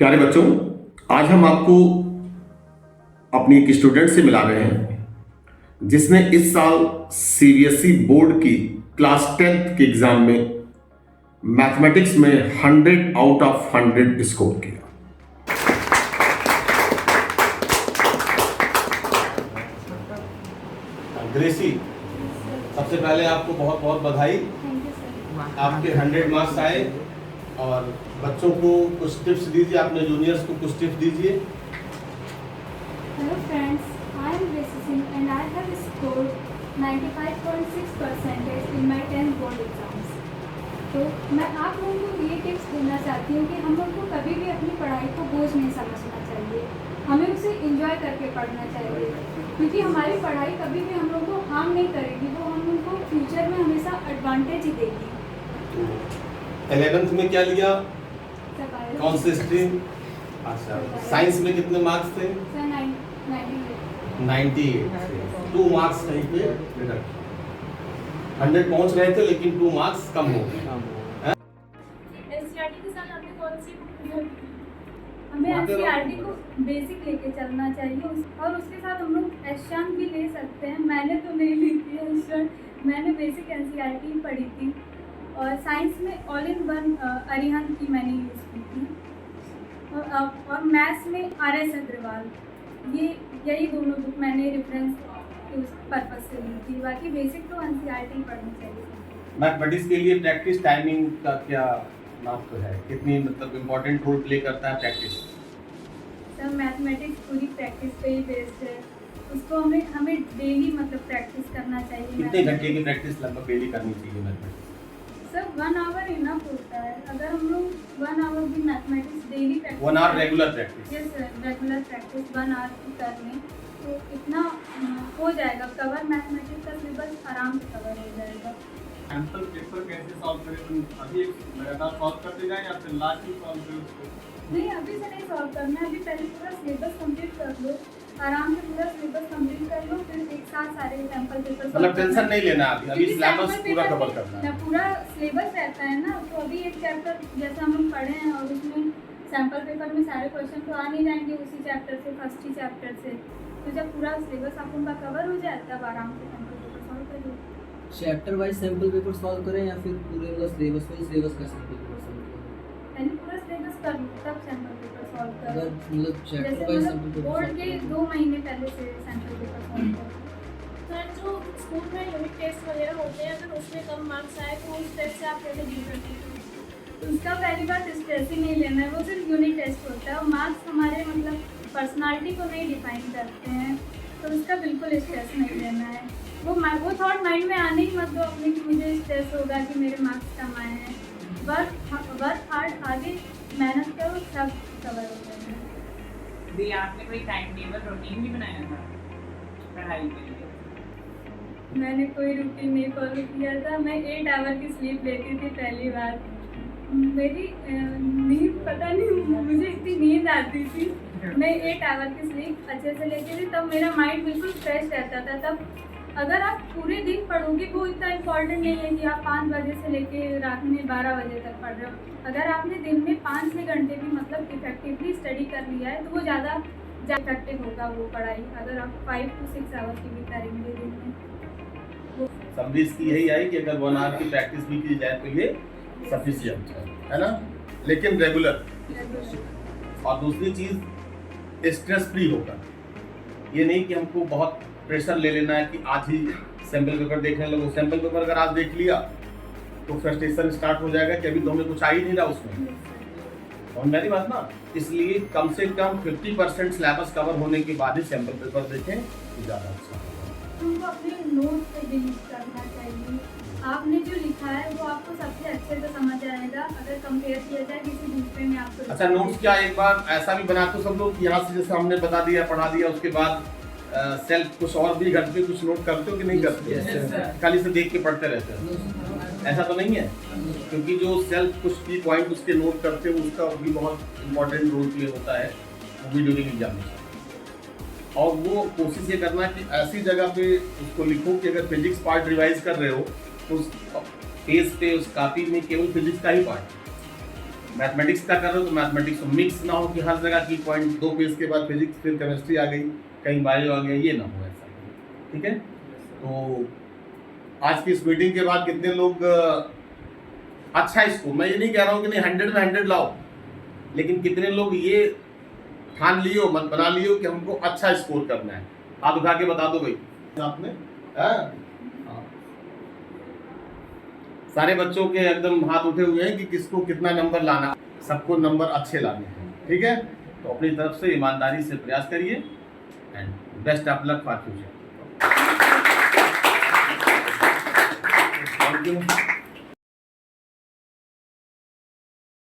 प्यारे बच्चों, आज हम आपको अपनी एक स्टूडेंट से मिला रहे हैं जिसने इस साल सीबीएसई बोर्ड की क्लास 10th के एग्जाम में मैथमेटिक्स में 100 आउट ऑफ 100 स्कोर किया। ग्रेसी, सबसे पहले आपको बहुत बहुत बधाई। आपके 100 मार्क्स आए और बच्चों को कुछ टिप्स दीजिए, अपने जूनियर्स को कुछ टिप्स दीजिए। Hello friends, I am Gracie Singh and I have scored 95.6% in my 10th board exams. तो मैं आप लोगों को ये टिप्स देना चाहती हूँ कि हम लोग को कभी भी अपनी पढ़ाई को बोझ नहीं समझना चाहिए, हमें उसे एंजॉय करके पढ़ना चाहिए, क्योंकि हमारी पढ़ाई कभी भी हम लोग को हार्म नहीं करेगी, वो हम लोग को फ्यूचर में हमेशा एडवांटेज ही देगी। 11th में क्या लिया? सर कौन से स्ट्रीम? अच्छा, साइंस में कितने मार्क्स थे? 98। 2 मार्क्स कहीं पे डिडक्ट। 100 पहुंच रहे थे लेकिन 2 मार्क्स कम हो गए। एनसीईआरटी के साथ आपने कौन सी हमें एनसीईआरटी को बेसिक लेके चलना चाहिए और उसके साथ हम लोग एशियन भी ले सकते हैं। मैंने तो नहीं ली थी एशियन, मैंने बेसिक एनसीईआरटी पढ़ी थी और साइंस में ऑल इन वन अरिहंत की मैंने यूज़ की थी और मैथ्स में आर.एस. अग्रवाल, यही दोनों बुक मैंने रेफरेंस पर्पस से ली थी। बाकी बेसिक तो एनसीईआरटी पढ़नी चाहिए। मैथमेटिक्स के लिए प्रैक्टिस टाइमिंग का क्या महत्व है? कितनी मतलब इम्पोर्टेंट रोल प्ले करता है प्रैक्टिस? सर मैथमेटिक्स पूरी प्रैक्टिस पे ही बेस्ड है, उसको हमें डेली मतलब प्रैक्टिस करना चाहिए। कितने घंटे की प्रैक्टिस लगभग डेली करनी चाहिए मैथमेटिक्स? सर 1 आवर इनफ होता है। अगर हम लोग 1 आवर भी mathematics daily practice 1 hour regular practice? Yes sir, regular practice 1 hour की कर लें तो इतना हो जाएगा कवर, मैथमेटिक्स का सिलेबस आराम से कवर हो जाएगा। सैंपल पेपर कैसे सॉल्व करें? तुम अभी लगातार सॉल्व करते जाएं या फिर लास्ट में सॉल्व करें उसको? नहीं, अभी से नहीं सॉल्व करना है, अभी पहले पूरा सिलेबस कंप्लीट कर लो, आराम से पूरा सिलेबस कंप्लीट कर लो, फिर एक साथ सारे सैंपल पेपर मतलब टेंशन नहीं लेना, अभी सिलेबस पूरा कवर करना है। पूरा सिलेबस रहता है ना, तो अभी एक चैप्टर जैसे हम लोग पढ़े हैं और उसमें सैंपल पेपर में सारे क्वेश्चन तो आ नहीं जाएंगे उसी चैप्टर से, फर्स्ट ही चैप्टर से। तो जब पूरा सिलेबस आप उनका कवर हो जाए तब आराम से सैंपल पेपर सॉल्व करिए। Chapter wise sample paper solve करें या फिर पूरे मतलब सिलेबस में सिलेबस का सैंपल पेपर सॉल्व करें? यानी पूरा सिलेबस कर लो तब सैंपल पेपर सॉल्व करो। अगर मतलब चैप्टर जैसे वाइज मतलब सैंपल पेपर बोर्ड के 2 महीने पहले से सैंपल पेपर सॉल्व करो। सर जो स्कूल में यूनिट टेस्ट वगैरह होते हैं, अगर उसमें कम मार्क्स आए तो उस टेस्ट से आप कैसे डील करते हैं? उसका पहली बात स्ट्रेस ही नहीं लेना है, वो सिर्फ यूनिट टेस्ट होता है और मार्क्स हमारे मतलब पर्सनालिटी को नहीं डिफाइन करते हैं, तो उसका बिल्कुल स्ट्रेस नहीं लेना है। वो थॉट माइंड में आने ही मत दो अपने कि मुझे स्ट्रेस होगा कि मेरे मार्क्स कम आए हैं। वर्क हार्ड, आगे मेहनत करो, सब कवर हो जाएगा। जी, आपने कोई टाइम टेबल रूटीन भी बनाया था पढ़ाई के लिए? मैंने कोई रूटीन नहीं फॉलो किया था। मैं 8 आवर की स्लीप लेती थी पहली बार। मेरी नींद पता नहीं मुझे इतनी नींद आती थी, मैं 8 आवर की स्लीप अच्छे से लेती थी, तब मेरा माइंड बिल्कुल फ्रेश रहता था। तब अगर आप पूरे दिन पढ़ोगे वो इतना इम्पोर्टेंट नहीं है कि आप 5 बजे से लेके रात में 12 बजे तक पढ़ रहे हो। अगर आपने दिन में 5-6 घंटे भी मतलब इफेक्टिवली स्टडी कर लिया है तो वो ज़्यादा इफेक्टिव होगा वो पढ़ाई, अगर आप 5 to 6 आवर की भी करेंगे दिन में। समझी इसकी यही आई कि अगर 1 आवर की प्रैक्टिस भी की जाए तो ये सफिशिएंट है ना, लेकिन रेगुलर। और दूसरी चीज़ स्ट्रेस फ्री होगा, ये नहीं कि हमको बहुत प्रेशर ले लेना है कि आज ही सैंपल पेपर देखने लगो। सैंपल पेपर अगर आज देख लिया तो फ्रस्ट्रेशन स्टार्ट हो जाएगा कि अभी तो हमें कुछ आ ही नहीं रहा उसमें, और मेरी बात ना, इसलिए कम से कम 50% सिलेबस कवर होने के बाद ही सैंपल पेपर देखें तो ज़्यादा अच्छा होगा। उनको अपने नोट पे बिलीव करना चाहिए, आपने जो लिखा है वो आपको सबसे अच्छे से समझ आएगा अगर कंपेयर किया जाए किसी दूसरे में आपको। अच्छा, नोट्स क्या एक बार ऐसा भी बनाते हो सब लोग यहाँ से, जैसे हमने बता दिया पढ़ा दिया, उसके बाद सेल्फ कुछ और भी घर पे कुछ नोट करते हो कि नहीं करते? खाली से देख के पढ़ते रहते हो? ऐसा तो नहीं है, क्योंकि जो सेल्फ कुछ की पॉइंट उसके नोट करते हो उसका भी बहुत इंपॉर्टेंट रोल प्ले होता है वो भी ड्यूरिंग एग्जाम में। और वो कोशिश ये करना कि ऐसी जगह पे उसको लिखो कि अगर फिजिक्स पार्ट रिवाइज कर रहे हो तो उस पेज पे उस कॉपी में केवल फिजिक्स का ही पार्ट, मैथमेटिक्स का कर रहे हो तो मैथमेटिक्स मिक्स ना हो कि हर जगह की पॉइंट 2 पेज के बाद फिजिक्स फिर केमिस्ट्री आ गई, कहीं बायो आ गया, ये ना हो ऐसा। ठीक है, तो आज की इस मीटिंग के बाद कितने लोग अच्छा स्कोर, मैं ये नहीं कह रहा हूँ कि नहीं 100 में 100 लाओ, लेकिन कितने लोग ये ठान लियो, मत बना लियो कि हमको अच्छा स्कोर करना है। हाथ उठा के बता दो भाई आपने। हाँ? सारे बच्चों के एकदम हाथ उठे हुए हैं कि किसको कितना नंबर लाना, सबको नंबर अच्छे लाने हैं। ठीक है, तो अपनी तरफ से ईमानदारी से प्रयास करिए and best of luck for future. Thank you.